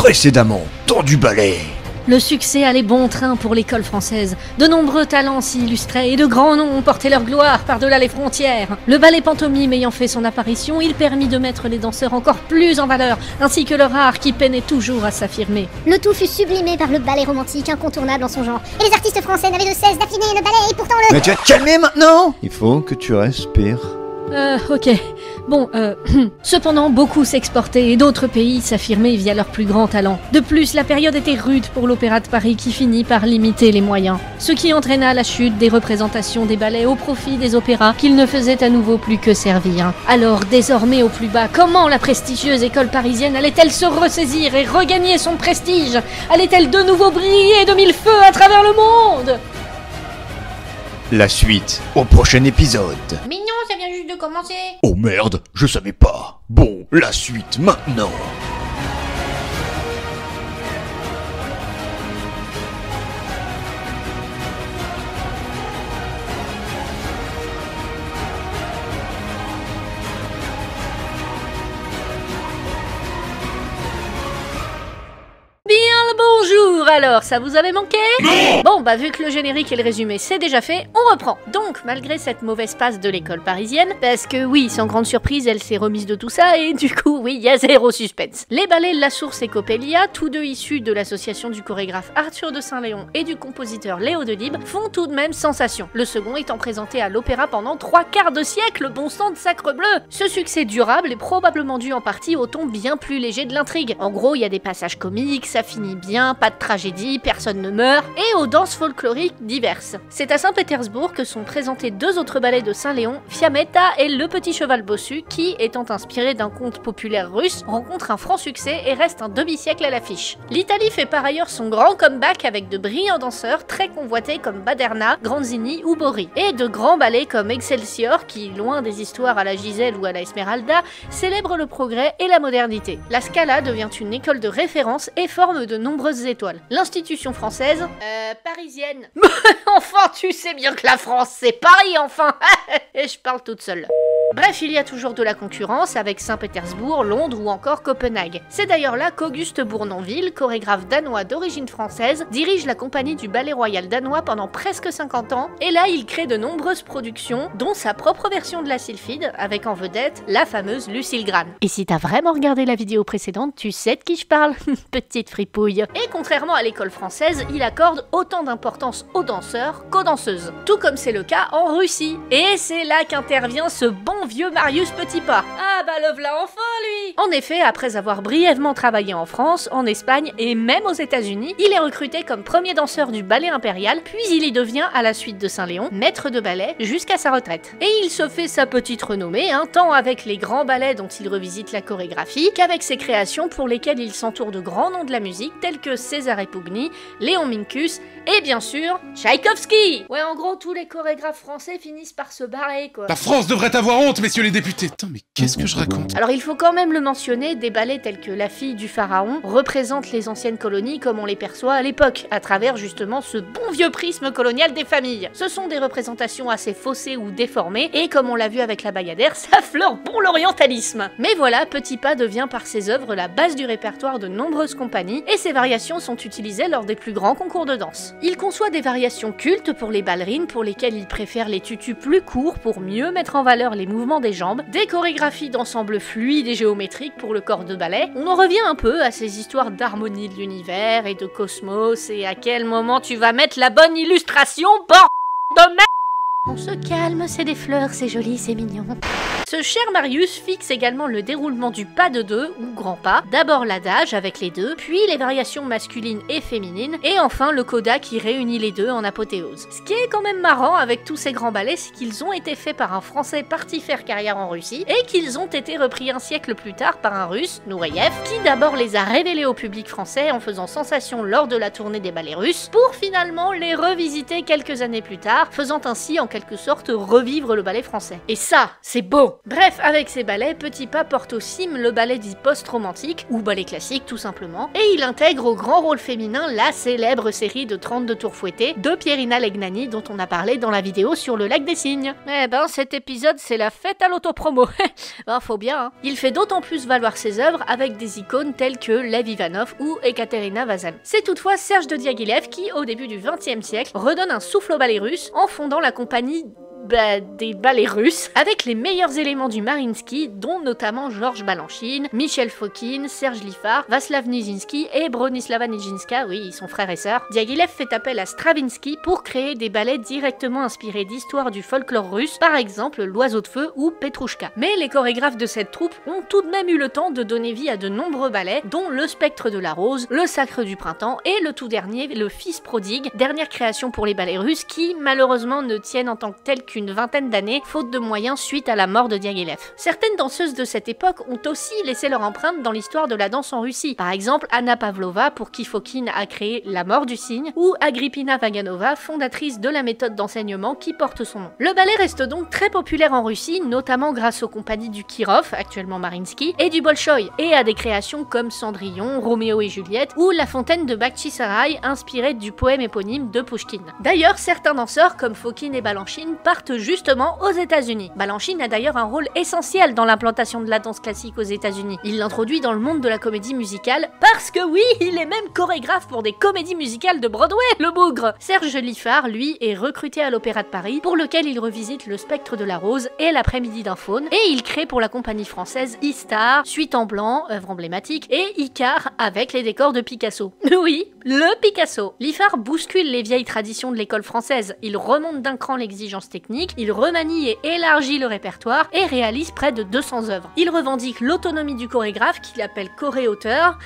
Précédemment, dans du ballet. Le succès allait bon train pour l'école française. De nombreux talents s'y illustraient et de grands noms ont porté leur gloire par-delà les frontières. Le ballet pantomime ayant fait son apparition, il permit de mettre les danseurs encore plus en valeur, ainsi que leur art qui peinait toujours à s'affirmer. Le tout fut sublimé par le ballet romantique incontournable en son genre. Et les artistes français n'avaient de cesse d'affiner le ballet et pourtant le... Mais tu vas te calmer maintenant. Il faut que tu respires. Ok. Bon, cependant, beaucoup s'exportaient et d'autres pays s'affirmaient via leur plus grand talent. De plus, la période était rude pour l'Opéra de Paris qui finit par limiter les moyens. Ce qui entraîna la chute des représentations des ballets au profit des opéras qu'ils ne faisaient à nouveau plus que servir. Alors, désormais au plus bas, comment la prestigieuse école parisienne allait-elle se ressaisir et regagner son prestige? Allait-elle de nouveau briller de mille feux à travers le monde? La suite au prochain épisode. Mignon, ça vient juste de commencer. Oh merde, je savais pas. Bon, la suite maintenant. Bonjour alors, ça vous avait manqué? Bon bah vu que le générique et le résumé c'est déjà fait, on reprend. Donc malgré cette mauvaise passe de l'école parisienne, parce que oui, sans grande surprise, elle s'est remise de tout ça et du coup oui, il y a zéro suspense. Les ballets La Source et Coppelia, tous deux issus de l'association du chorégraphe Arthur de Saint-Léon et du compositeur Léo Delibes, font tout de même sensation. Le second étant présenté à l'opéra pendant 3/4 de siècle, bon sang de sacre bleu. Ce succès durable est probablement dû en partie au ton bien plus léger de l'intrigue. En gros, il y a des passages comiques, ça finit bien, pas de tragédie, personne ne meurt, et aux danses folkloriques diverses. C'est à Saint-Pétersbourg que sont présentés deux autres ballets de Saint-Léon, Fiammetta et Le Petit Cheval Bossu, qui, étant inspirés d'un conte populaire russe, rencontrent un franc succès et restent un demi-siècle à l'affiche. L'Italie fait par ailleurs son grand comeback avec de brillants danseurs très convoités comme Baderna, Granzini ou Bori, et de grands ballets comme Excelsior qui, loin des histoires à la Giselle ou à la Esmeralda, célèbrent le progrès et la modernité. La Scala devient une école de référence et forme de nombreuses étoiles. L'institution française... parisienne. Enfin, tu sais bien que la France, c'est Paris, enfin. Et je parle toute seule. Bref, il y a toujours de la concurrence avec Saint-Pétersbourg, Londres ou encore Copenhague. C'est d'ailleurs là qu'Auguste Bournonville, chorégraphe danois d'origine française, dirige la compagnie du Ballet Royal danois pendant presque 50 ans, et là il crée de nombreuses productions, dont sa propre version de la Sylphide, avec en vedette la fameuse Lucille Gran. Et si t'as vraiment regardé la vidéo précédente, tu sais de qui je parle, petite fripouille. Et contrairement à l'école française, il accorde autant d'importance aux danseurs qu'aux danseuses. Tout comme c'est le cas en Russie. Et c'est là qu'intervient ce bon vieux Marius Petipa. Ah bah le v'là enfin lui. En effet, après avoir brièvement travaillé en France, en Espagne et même aux États-Unis, il est recruté comme premier danseur du ballet impérial, puis il y devient, à la suite de Saint-Léon, maître de ballet jusqu'à sa retraite. Et il se fait sa petite renommée, tant avec les grands ballets dont il revisite la chorégraphie, qu'avec ses créations pour lesquelles il s'entoure de grands noms de la musique tels que Cesare Pugni, Léon Minkus et bien sûr Tchaïkovski. Ouais, en gros, tous les chorégraphes français finissent par se barrer quoi. La France devrait avoir honte, messieurs les députés. Attends, mais qu'est-ce que je raconte? Alors il faut quand même le mentionner, des ballets tels que La Fille du Pharaon représentent les anciennes colonies comme on les perçoit à l'époque, à travers justement ce bon vieux prisme colonial des familles. Ce sont des représentations assez faussées ou déformées, et comme on l'a vu avec la Bayadère, ça fleure bon l'orientalisme. Mais voilà, Petipa devient par ses œuvres la base du répertoire de nombreuses compagnies, et ses variations sont utilisées lors des plus grands concours de danse. Il conçoit des variations cultes pour les ballerines pour lesquelles il préfère les tutus plus courts pour mieux mettre en valeur les mouvements des jambes, des chorégraphies d'ensemble fluides et géométriques pour le corps de ballet. On en revient un peu à ces histoires d'harmonie de l'univers et de cosmos, et à quel moment tu vas mettre la bonne illustration, bordel de merde. On se calme, c'est des fleurs, c'est joli, c'est mignon. Ce cher Marius fixe également le déroulement du pas de deux ou grand pas, d'abord l'adage avec les deux, puis les variations masculines et féminines, et enfin le coda qui réunit les deux en apothéose. Ce qui est quand même marrant avec tous ces grands ballets, c'est qu'ils ont été faits par un Français parti faire carrière en Russie, et qu'ils ont été repris un siècle plus tard par un Russe, Nureyev, qui d'abord les a révélés au public français en faisant sensation lors de la tournée des ballets russes, pour finalement les revisiter quelques années plus tard, faisant ainsi en quelque sorte revivre le ballet français. Et ça, c'est beau! Bref, avec ses ballets, Petipa porte au cime le ballet dit post-romantique, ou ballet classique tout simplement, et il intègre au grand rôle féminin la célèbre série de 32 tours fouettés de Pierina Legnani dont on a parlé dans la vidéo sur le lac des cygnes. Eh ben, cet épisode c'est la fête à l'autopromo. Ben, faut bien, hein. Il fait d'autant plus valoir ses œuvres avec des icônes telles que Lev Ivanov ou Ekaterina Vazan. C'est toutefois Serge de Diaghilev qui, au début du XXe siècle, redonne un souffle au ballet russe en fondant la compagnie des ballets russes, avec les meilleurs éléments du Mariinsky, dont notamment Georges Balanchine, Michel Fokine, Serge Liffard, Vaslav Nijinsky et Bronislava Nijinska, oui, ils sont frères et sœurs. Diaghilev fait appel à Stravinsky pour créer des ballets directement inspirés d'histoires du folklore russe, par exemple L'Oiseau de Feu ou Petrouchka. Mais les chorégraphes de cette troupe ont tout de même eu le temps de donner vie à de nombreux ballets, dont Le Spectre de la Rose, Le Sacre du Printemps et le tout dernier, Le Fils prodigue, dernière création pour les ballets russes qui, malheureusement, ne tiennent en tant que tels qu'une vingtaine d'années, faute de moyens suite à la mort de Diaghilev. Certaines danseuses de cette époque ont aussi laissé leur empreinte dans l'histoire de la danse en Russie. Par exemple, Anna Pavlova, pour qui Fokine a créé La Mort du cygne, ou Agrippina Vaganova, fondatrice de la méthode d'enseignement qui porte son nom. Le ballet reste donc très populaire en Russie, notamment grâce aux compagnies du Kirov, actuellement Mariinsky, et du Bolchoï, et à des créations comme Cendrillon, Roméo et Juliette, ou La Fontaine de Bakhchisarai, inspirée du poème éponyme de Pouchkine. D'ailleurs, certains danseurs comme Fokine et Balanchine partent justement aux États-Unis. Balanchine a d'ailleurs un rôle essentiel dans l'implantation de la danse classique aux États-Unis. Il l'introduit dans le monde de la comédie musicale parce que oui, il est même chorégraphe pour des comédies musicales de Broadway, le bougre. Serge Liffard, lui, est recruté à l'Opéra de Paris pour lequel il revisite Le Spectre de la Rose et L'Après-midi d'un faune, et il crée pour la compagnie française Istar, Suite en blanc, œuvre emblématique, et Icare avec les décors de Picasso. Oui, le Picasso. Liffard bouscule les vieilles traditions de l'école française, il remonte d'un cran l'exigence technique, il remanie et élargit le répertoire et réalise près de 200 œuvres. Il revendique l'autonomie du chorégraphe qu'il appelle choré-auteur.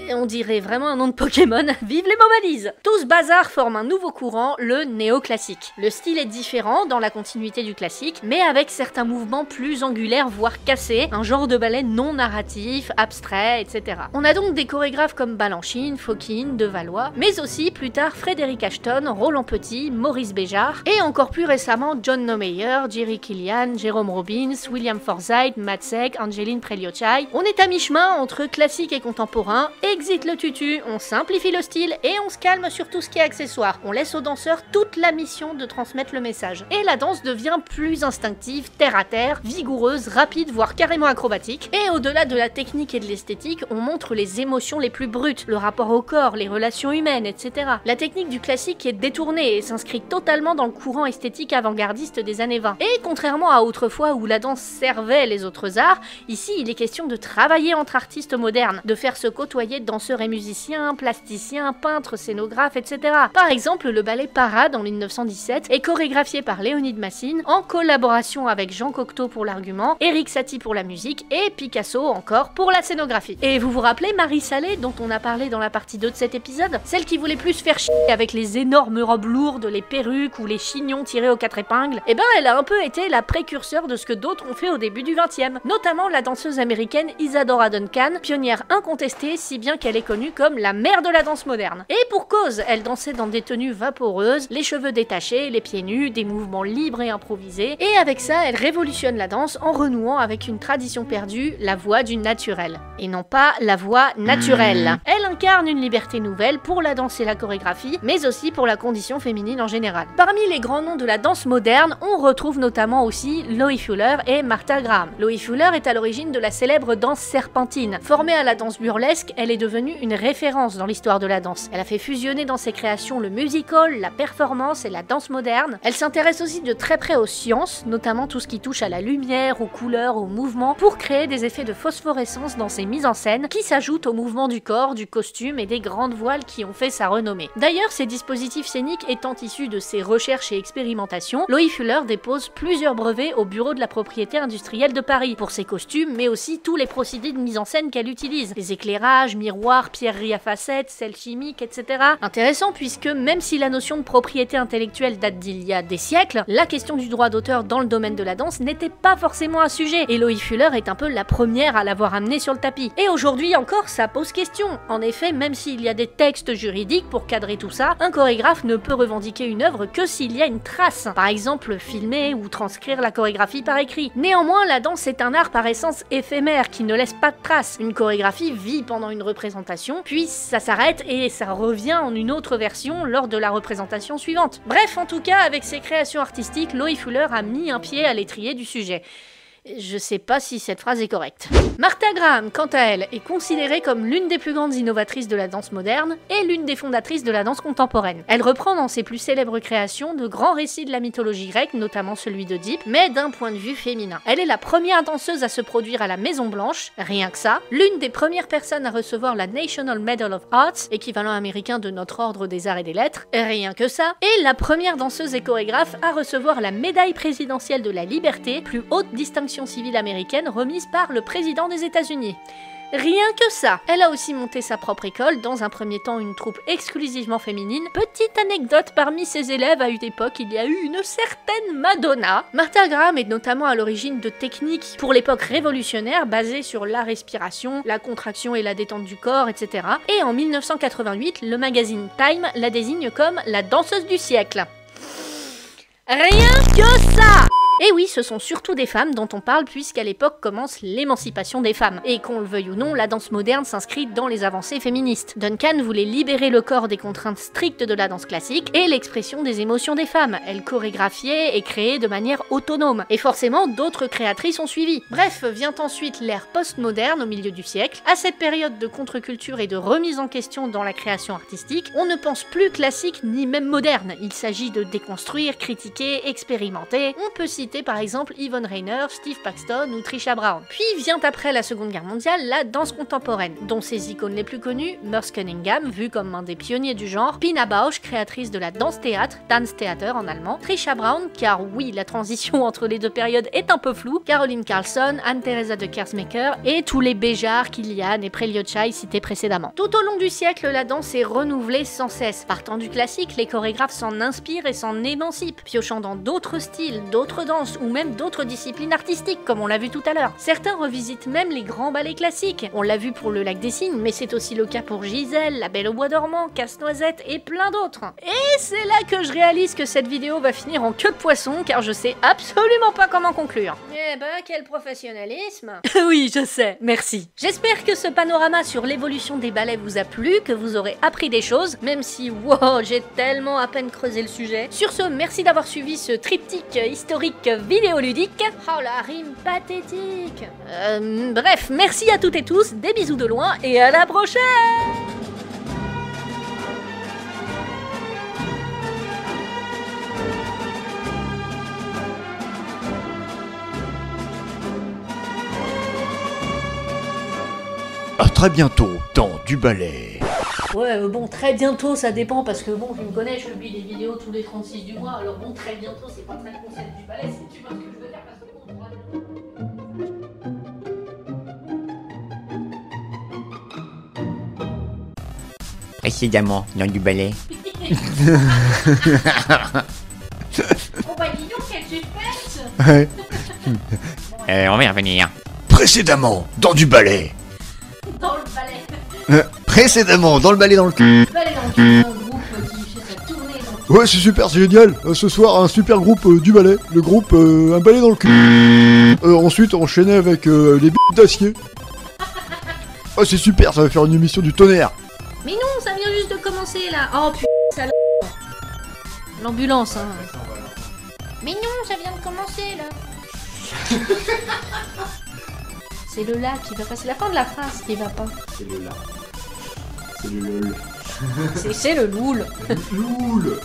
On dirait vraiment un nom de Pokémon. Vive les mots-balises! Tout ce bazar forme un nouveau courant, le néoclassique. Le style est différent dans la continuité du classique, mais avec certains mouvements plus angulaires, voire cassés, un genre de ballet non narratif, abstrait, etc. On a donc des chorégraphes comme Balanchine, Fokine, De Valois, mais aussi plus tard Frédéric Ashton, Roland Petit, Maurice Béjart, et encore plus récemment John Neumeyer, Jerry Kilian, Jérôme Robbins, William Forsythe, Matsek, Angeline Preliochai. On est à mi-chemin entre classique et contemporain. Exit le tutu, on simplifie le style et on se calme sur tout ce qui est accessoire. On laisse aux danseurs toute la mission de transmettre le message. Et la danse devient plus instinctive, terre à terre, vigoureuse, rapide, voire carrément acrobatique. Et au-delà de la technique et de l'esthétique, on montre les émotions les plus brutes, le rapport au corps, les relations humaines, etc. La technique du classique est détournée et s'inscrit totalement dans le courant esthétique avant-gardiste des années 20. Et contrairement à autrefois où la danse servait les autres arts, ici il est question de travailler entre artistes modernes, de faire se côtoyer danseurs et musiciens, plasticiens, peintres, scénographes, etc. Par exemple, le ballet Parade en 1917 est chorégraphié par Léonide Massine en collaboration avec Jean Cocteau pour l'argument, Éric Satie pour la musique et Picasso encore pour la scénographie. Et vous vous rappelez Marie Salé dont on a parlé dans la partie 2 de cet épisode? Celle qui voulait plus faire chier avec les énormes robes lourdes, les perruques ou les chignons tirés aux 4 épingles? Eh ben elle a un peu été la précurseur de ce que d'autres ont fait au début du 20e, notamment la danseuse américaine Isadora Duncan, pionnière incontestée si bien qu'elle est connue comme la mère de la danse moderne. Et pour cause, elle dansait dans des tenues vaporeuses, les cheveux détachés, les pieds nus, des mouvements libres et improvisés, et avec ça, elle révolutionne la danse en renouant avec une tradition perdue, la voie du naturel. Et non pas la voie naturelle. Elle incarne une liberté nouvelle pour la danse et la chorégraphie, mais aussi pour la condition féminine en général. Parmi les grands noms de la danse moderne, on retrouve notamment aussi Loie Fuller et Martha Graham. Loie Fuller est à l'origine de la célèbre danse serpentine. Formée à la danse burlesque, elle est devenue une référence dans l'histoire de la danse. Elle a fait fusionner dans ses créations le musical, la performance et la danse moderne. Elle s'intéresse aussi de très près aux sciences, notamment tout ce qui touche à la lumière, aux couleurs, aux mouvements, pour créer des effets de phosphorescence dans ses mises en scène, qui s'ajoutent au mouvement du corps, du costume et des grandes voiles qui ont fait sa renommée. D'ailleurs, ces dispositifs scéniques étant issus de ses recherches et expérimentations, Loie Fuller dépose plusieurs brevets au bureau de la propriété industrielle de Paris, pour ses costumes, mais aussi tous les procédés de mise en scène qu'elle utilise, les éclairages, éclairage, miroir, pierrerie à facettes, sel chimique, etc. Intéressant puisque même si la notion de propriété intellectuelle date d'il y a des siècles, la question du droit d'auteur dans le domaine de la danse n'était pas forcément un sujet, et Loie Fuller est un peu la première à l'avoir amené sur le tapis. Et aujourd'hui encore, ça pose question. En effet, même s'il y a des textes juridiques pour cadrer tout ça, un chorégraphe ne peut revendiquer une œuvre que s'il y a une trace. Par exemple, filmer ou transcrire la chorégraphie par écrit. Néanmoins, la danse est un art par essence éphémère qui ne laisse pas de trace. Une chorégraphie vit pendant une représentation, puis ça s'arrête et ça revient en une autre version lors de la représentation suivante. Bref, en tout cas, avec ses créations artistiques, Loie Fuller a mis un pied à l'étrier du sujet. Je sais pas si cette phrase est correcte. Martha Graham, quant à elle, est considérée comme l'une des plus grandes innovatrices de la danse moderne et l'une des fondatrices de la danse contemporaine. Elle reprend dans ses plus célèbres créations de grands récits de la mythologie grecque, notamment celui d'Oedipe, mais d'un point de vue féminin. Elle est la première danseuse à se produire à la Maison Blanche, rien que ça, l'une des premières personnes à recevoir la National Medal of Arts, équivalent américain de notre ordre des arts et des lettres, rien que ça, et la première danseuse et chorégraphe à recevoir la médaille présidentielle de la liberté, plus haute distinction civile américaine remise par le président des États-Unis. Rien que ça. Elle a aussi monté sa propre école, dans un premier temps une troupe exclusivement féminine. Petite anecdote, parmi ses élèves à une époque, il y a eu une certaine Madonna. Martha Graham est notamment à l'origine de techniques pour l'époque révolutionnaire basées sur la respiration, la contraction et la détente du corps, etc. Et en 1988, le magazine Time la désigne comme la danseuse du siècle. Rien que ça! Et oui, ce sont surtout des femmes dont on parle puisqu'à l'époque commence l'émancipation des femmes. Et qu'on le veuille ou non, la danse moderne s'inscrit dans les avancées féministes. Duncan voulait libérer le corps des contraintes strictes de la danse classique et l'expression des émotions des femmes. Elle chorégraphiait et créait de manière autonome. Et forcément, d'autres créatrices ont suivi. Bref, vient ensuite l'ère post-moderne au milieu du siècle. À cette période de contre-culture et de remise en question dans la création artistique, on ne pense plus classique ni même moderne. Il s'agit de déconstruire, critiquer, expérimenter. On peut citer par exemple Yvonne Rainer, Steve Paxton ou Trisha Brown. Puis vient après la Seconde Guerre mondiale la danse contemporaine, dont ses icônes les plus connues, Merce Cunningham, vue comme un des pionniers du genre, Pina Bausch, créatrice de la danse-théâtre, Tanztheater en allemand, Trisha Brown, car oui, la transition entre les deux périodes est un peu floue, Caroline Carlson, Anne-Theresa de Kersmaker et tous les Béjart, Kilian et Preliotchai cités précédemment. Tout au long du siècle, la danse est renouvelée sans cesse. Partant du classique, les chorégraphes s'en inspirent et s'en émancipent, piochant dans d'autres styles, d'autres danses ou même d'autres disciplines artistiques, comme on l'a vu tout à l'heure. Certains revisitent même les grands ballets classiques. On l'a vu pour le Lac des Cygnes, mais c'est aussi le cas pour Gisèle, La Belle au Bois dormant, Casse-Noisette et plein d'autres. Et c'est là que je réalise que cette vidéo va finir en queue de poisson, car je sais absolument pas comment conclure. Eh ben, quel professionnalisme. Oui, je sais, merci. J'espère que ce panorama sur l'évolution des ballets vous a plu, que vous aurez appris des choses, même si, wow, j'ai tellement à peine creusé le sujet. Sur ce, merci d'avoir suivi ce triptyque historique vidéoludique. Oh la rime pathétique. Bref, merci à toutes et tous, des bisous de loin et à la prochaine. À très bientôt dans Du Ballet. Ouais, bon, très bientôt, ça dépend, parce que bon, tu me connais, je publie des vidéos tous les 36 du mois, alors bon, très bientôt, c'est pas très le concept du ballet, si tu vois ce que je veux dire, parce que bon, Précédemment, dans Du Ballet. Oh bah dis donc, quel suspense! Ouais. On va y revenir. Précédemment dans Du Ballet. dans le ballet. Précédemment dans le ballet dans le cul. Le ballet dans le cul, un groupe qui fait sa tournée dans Ouais, c'est super, c'est génial. Ce soir, un super groupe du ballet. Le groupe Un ballet dans le cul. Ensuite, enchaîné avec les bites d'acier. Oh, c'est super, ça va faire une émission du tonnerre. Mais non, ça vient juste de commencer là. Oh putain, ça l'ambulance, hein. Mais non, ça vient de commencer là. C'est le là qui va pas. C'est la fin de la phrase qui va pas. C'est le là. C'est le lol. C'est le loul. Loul.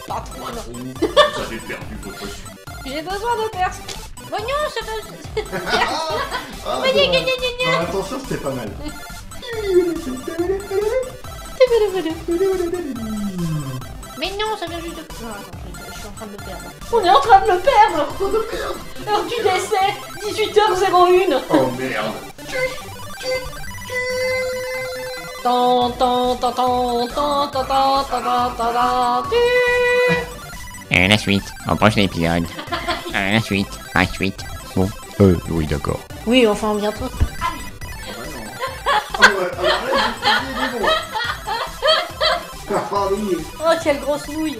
Patron. Vous avez perdu votre suite. J'ai besoin de perse. Oh non, ça va... Attention, c'était pas mal. Mais non, ça vient juste de... Non, attends, je suis en train de le perdre. On est en train de le perdre. Heure du décès, 18h01. Oh merde. Tan, tan, tan, tan, tan, tan, tan, tan, tan, tan, tu. La suite, au prochain épisode. La suite, la suite. Bon. Oui, d'accord. Oui, enfin, bientôt. Oh, quelle grosse nouille.